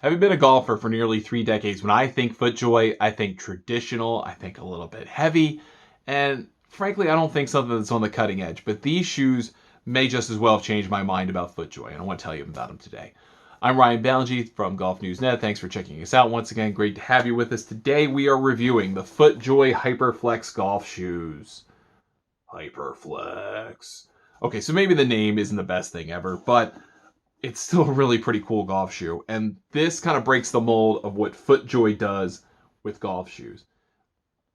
Having been a golfer for nearly 3 decades, when I think FootJoy, I think traditional, I think a little bit heavy, and frankly, I don't think something that's on the cutting edge. But these shoes may just as well have changed my mind about FootJoy, and I want to tell you about them today. I'm Ryan Ballengee from Golf News Net. Thanks for checking us out. Once again, great to have you with us. Today, we are reviewing the FootJoy Hyperflex golf shoes. Hyperflex. Okay, so maybe the name isn't the best thing ever, but it's still a really pretty cool golf shoe. And this kind of breaks the mold of what FootJoy does with golf shoes.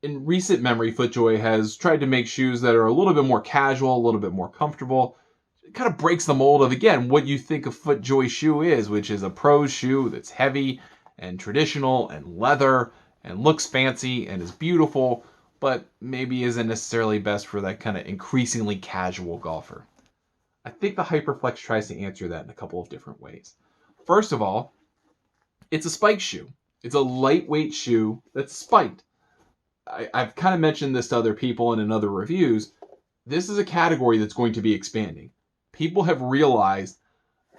In recent memory, FootJoy has tried to make shoes that are a little bit more casual, a little bit more comfortable. It kind of breaks the mold of, again, what you think a FootJoy shoe is, which is a pro's shoe that's heavy and traditional and leather and looks fancy and is beautiful, but maybe isn't necessarily best for that kind of increasingly casual golfer. I think the Hyperflex tries to answer that in a couple of different ways. First of all, it's a spike shoe. It's a lightweight shoe that's spiked. I've kind of mentioned this to other people and in other reviews. This is a category that's going to be expanding. People have realized,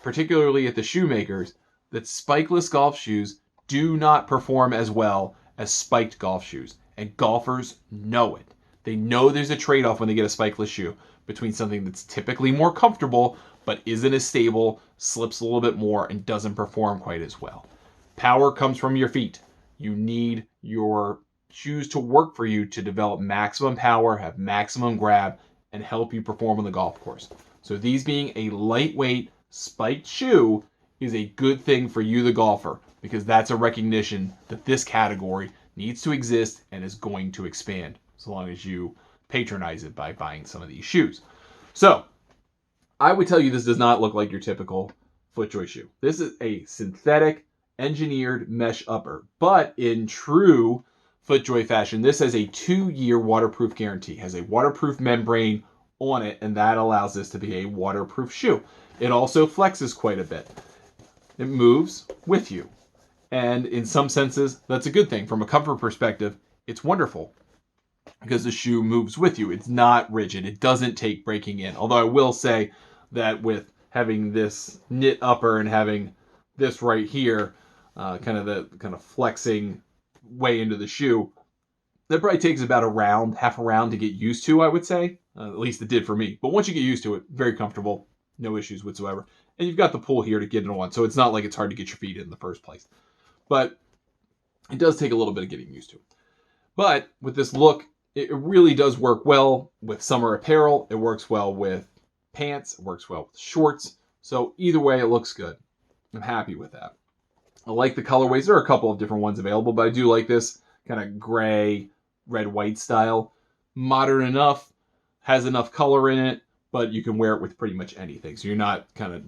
particularly at the shoemakers, that spikeless golf shoes do not perform as well as spiked golf shoes. And golfers know it. They know there's a trade-off when they get a spikeless shoe between something that's typically more comfortable but isn't as stable, slips a little bit more, and doesn't perform quite as well. Power comes from your feet. You need your shoes to work for you to develop maximum power, have maximum grab, and help you perform on the golf course. So these being a lightweight spiked shoe is a good thing for you, the golfer, because that's a recognition that this category needs to exist and is going to expand so long as you patronize it by buying some of these shoes. So I would tell you this does not look like your typical FootJoy shoe. This is a synthetic engineered mesh upper, but in true FootJoy fashion, this has a 2-year waterproof guarantee, has a waterproof membrane on it, and that allows this to be a waterproof shoe. It also flexes quite a bit. It moves with you. And in some senses, that's a good thing. From a comfort perspective, it's wonderful because the shoe moves with you. It's not rigid. It doesn't take breaking in. Although I will say that with having this knit upper and having this right here, kind of flexing way into the shoe, that probably takes about half a round to get used to, I would say. At least it did for me. But once you get used to it, very comfortable, no issues whatsoever. And you've got the pull here to get it on, so it's not like it's hard to get your feet in the first place. But it does take a little bit of getting used to. But with this look, it really does work well with summer apparel. It works well with pants. It works well with shorts. So either way, it looks good. I'm happy with that. I like the colorways. There are a couple of different ones available, but I do like this kind of gray, red-white style. Modern enough, has enough color in it, but you can wear it with pretty much anything. So you're not kind of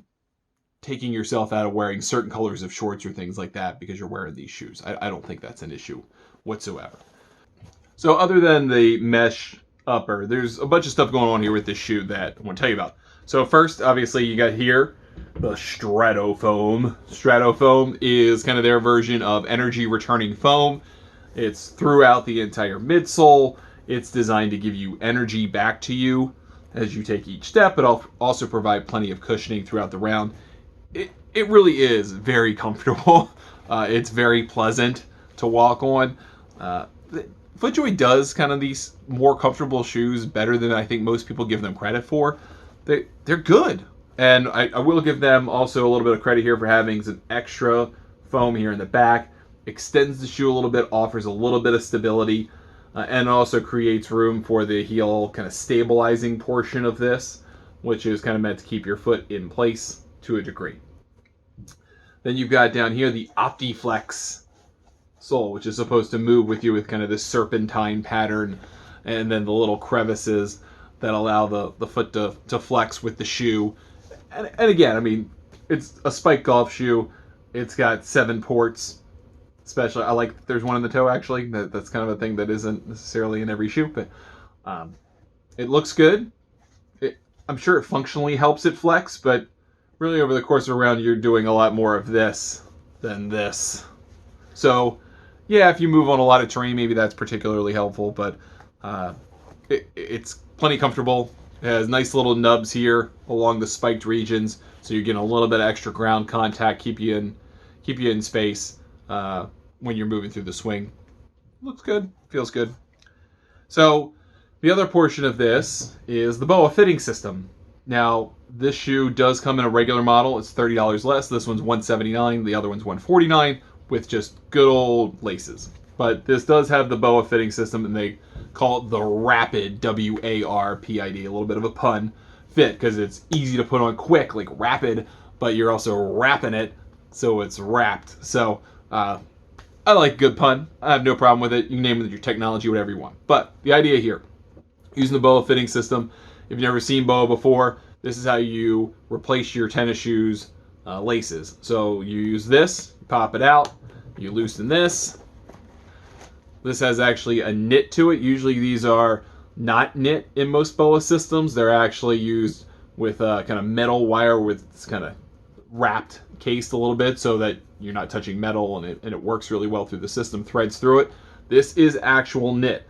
taking yourself out of wearing certain colors of shorts or things like that because you're wearing these shoes. I don't think that's an issue whatsoever. So other than the mesh upper, there's a bunch of stuff going on here with this shoe that I want to tell you about. So first, obviously, you got here the Stratofoam. Stratofoam is kind of their version of energy returning foam. It's throughout the entire midsole. It's designed to give you energy back to you as you take each step, but also provide plenty of cushioning throughout the round. It really is very comfortable. It's very pleasant to walk on. FootJoy does kind of these more comfortable shoes better than I think most people give them credit for. They're good. And I will give them also a little bit of credit here for having some extra foam here in the back. Extends the shoe a little bit, offers a little bit of stability, and also creates room for the heel kind of stabilizing portion of this, which is kind of meant to keep your foot in place to a degree. Then you've got down here the OptiFlex sole, which is supposed to move with you with kind of this serpentine pattern, and then the little crevices that allow the foot to flex with the shoe. And again, I mean, it's a spike golf shoe. It's got 7 ports. Especially, I like there's one in the toe, actually. That's kind of a thing that isn't necessarily in every shoe, but it looks good. I'm sure it functionally helps it flex, but really over the course of a round, you're doing a lot more of this than this. So, yeah, if you move on a lot of terrain, maybe that's particularly helpful, but it's plenty comfortable. It has nice little nubs here along the spiked regions, so you're getting a little bit of extra ground contact, keep you keep you in space when you're moving through the swing. Looks good, feels good. So the other portion of this is the BOA fitting system. Now, this shoe does come in a regular model. It's $30 less. This one's $179. The other one's $149 with just good old laces. But this does have the BOA fitting system, and they call it the Rapid, W-A-R-P-I-D, a little bit of a pun, fit, because it's easy to put on quick, like rapid, but you're also wrapping it, so it's wrapped. So, I like good pun. I have no problem with it. You can name it your technology, whatever you want. But the idea here, using the BOA fitting system, if you've never seen BOA before, this is how you replace your tennis shoes laces. So you use this, pop it out, you loosen this. This has actually a knit to it. Usually these are not knit in most BOA systems. They're actually used with kind of metal wire with it's kind of wrapped, cased a little bit so that you're not touching metal, and it works really well through the system, threads through it. This is actual knit.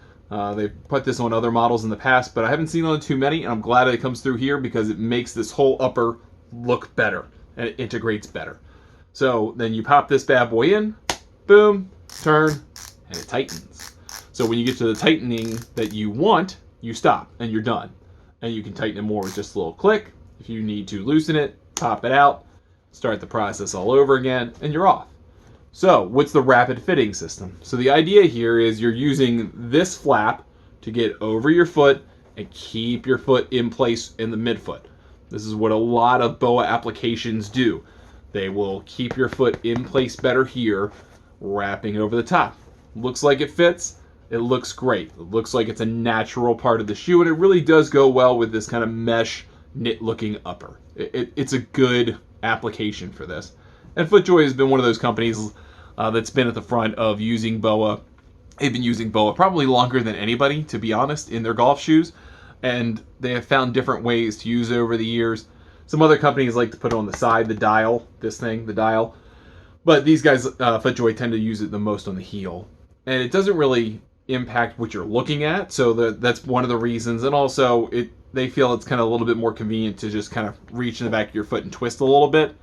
They've put this on other models in the past, but I haven't seen on too many, and I'm glad it comes through here because it makes this whole upper look better, and it integrates better. So then you pop this bad boy in, boom, turn, and it tightens. So when you get to the tightening that you want, you stop, and you're done. And you can tighten it more with just a little click. If you need to loosen it, pop it out, start the process all over again, and you're off. So, what's the rapid fitting system? So the idea here is you're using this flap to get over your foot and keep your foot in place in the midfoot. This is what a lot of BOA applications do. They will keep your foot in place better here, wrapping over the top. Looks like it fits. It looks great. It looks like it's a natural part of the shoe, and it really does go well with this kind of mesh knit-looking upper. It's a good application for this. And FootJoy has been one of those companies that's been at the front of using BOA. They've been using BOA probably longer than anybody, to be honest, in their golf shoes. And they have found different ways to use it over the years. Some other companies like to put it on the side, the dial, this thing, the dial. But these guys, FootJoy, tend to use it the most on the heel. And it doesn't really impact what you're looking at, so that's one of the reasons. And also, they feel it's kind of a little bit more convenient to just kind of reach in the back of your foot and twist a little bit.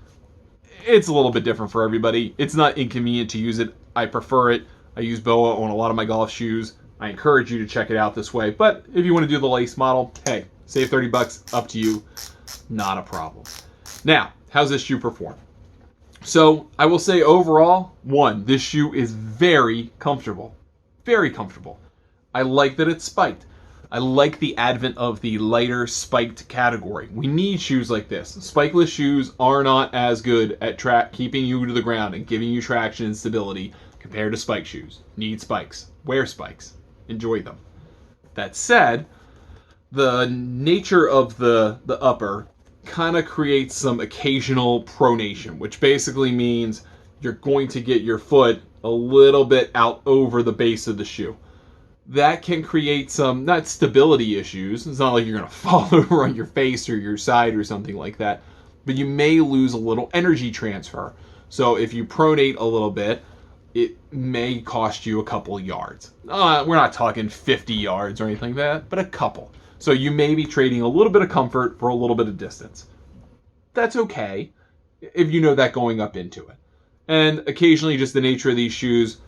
It's a little bit different for everybody. It's not inconvenient to use it. I prefer it. I use BOA on a lot of my golf shoes. I encourage you to check it out this way. But if you want to do the lace model, hey, save 30 bucks, up to you. Not a problem. Now, how's this shoe perform? So I will say overall, one, this shoe is very comfortable. Very comfortable. I like that it's spiked. I like the advent of the lighter spiked category. We need shoes like this. Spikeless shoes are not as good at keeping you to the ground and giving you traction and stability compared to spike shoes. Need spikes. Wear spikes. Enjoy them. That said, the nature of the upper kind of creates some occasional pronation, which basically means you're going to get your foot a little bit out over the base of the shoe. That can create some, not stability issues. It's not like you're going to fall over on your face or your side or something like that, but you may lose a little energy transfer. So if you pronate a little bit, it may cost you a couple yards. We're not talking 50 yards or anything like that, but a couple. So you may be trading a little bit of comfort for a little bit of distance. That's okay if you know that going up into it. And occasionally, just the nature of these shoes,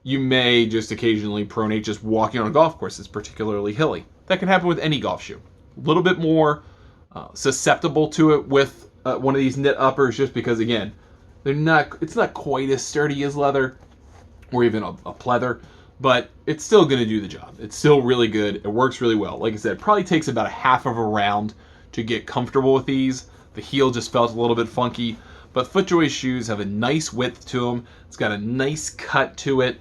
you may just occasionally pronate just walking on a golf course that's particularly hilly. That can happen with any golf shoe. A little bit more susceptible to it with one of these knit uppers, just because, again, it's not quite as sturdy as leather or even a pleather, but it's still going to do the job. It's still really good. It works really well. Like I said, it probably takes about a half of a round to get comfortable with these. The heel just felt a little bit funky, but FootJoy shoes have a nice width to them. It's got a nice cut to it.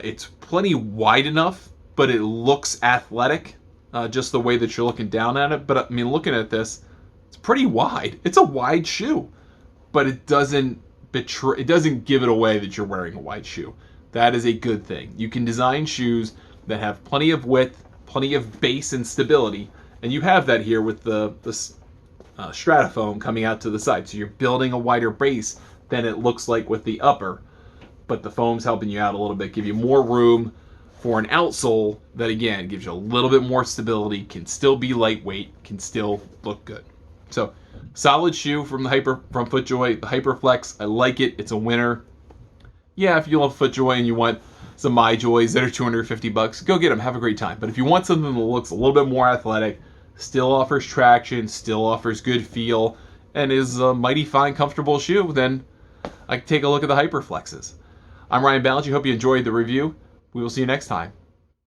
It's plenty wide enough, but it looks athletic, just the way that you're looking down at it. But I mean, looking at this, it's pretty wide. It's a wide shoe, but it doesn't give it away that you're wearing a wide shoe. That is a good thing. You can design shoes that have plenty of width, plenty of base and stability, and you have that here with the Stratofoam coming out to the side. So you're building a wider base than it looks like with the upper, but the foam's helping you out a little bit, give you more room for an outsole that, again, gives you a little bit more stability, can still be lightweight, can still look good. So solid shoe from FootJoy, the Hyperflex. I like it. It's a winner. Yeah, if you love FootJoy and you want some My Joys that are $250, go get them. Have a great time. But if you want something that looks a little bit more athletic, still offers traction, still offers good feel, and is a mighty fine, comfortable shoe, then take a look at the Hyperflexes. I'm Ryan Ballengee. Hope you enjoyed the review. We will see you next time.